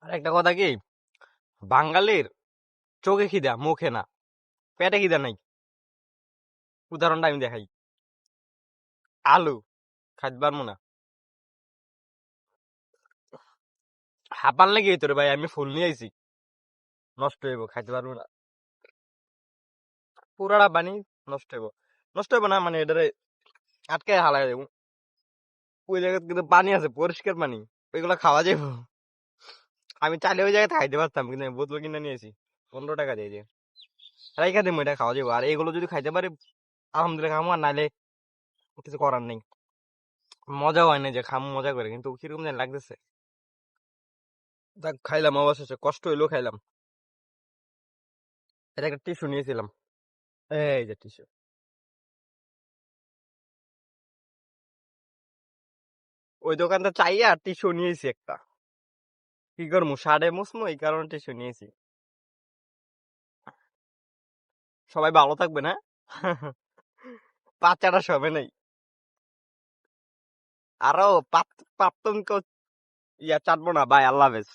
আর একটা কথা কি, বাঙালির চোখে খিদা মুখে না, পেটে খিদা নাই। উদাহরণটা আমি দেখাই। আলু খাইতে পারবো না, হাঁপান লেগে তোরে ভাই, আমি ফুল নিয়ে আইছি, নষ্ট হইব, খাইতে পারবো না। পুরাটা পানি নষ্ট হইব, নষ্ট হইব না মানে এটারে আটকে হালাই দেবো। ওই জায়গায় কিন্তু পানি আছে, পরিষ্কার পানি, ওইগুলা খাওয়া যাবে। আমি চাইলে ওই জায়গায় খাইতে পারতাম, কিন্তু আমি বোতল কিনে নিয়েছি 15 টাকা দিয়ে দিয়ে রাইখা দেবো, এটা খাওয়া যাবো। আর এগুলো যদি খাইতে পারি আলহামদুলিল্লাহ খামো, আর নাইলে কিছু করার নেই। মজা হয় না যে খামো মজা করে, কিন্তু কিরকম যেন লাগতেছে। যাক, খাইলাম অবশেষে, কষ্ট হইলেও খাইলাম। এটা একটা টিস্যু নিয়েছিলাম, এই যে টিস্যু। ওই দোকানটা চাইয়া টিস্যু নিয়েছি একটা, কি করবো, সাড়ে মুসমো, এই কারণে টিস্যু নিয়েছি। সবাই ভালো থাকবে না। বাচ্চাটা সবে নেই, আরো পাতম ইয়া চাটবো না, বাই, আল্লাহ হাফেজ।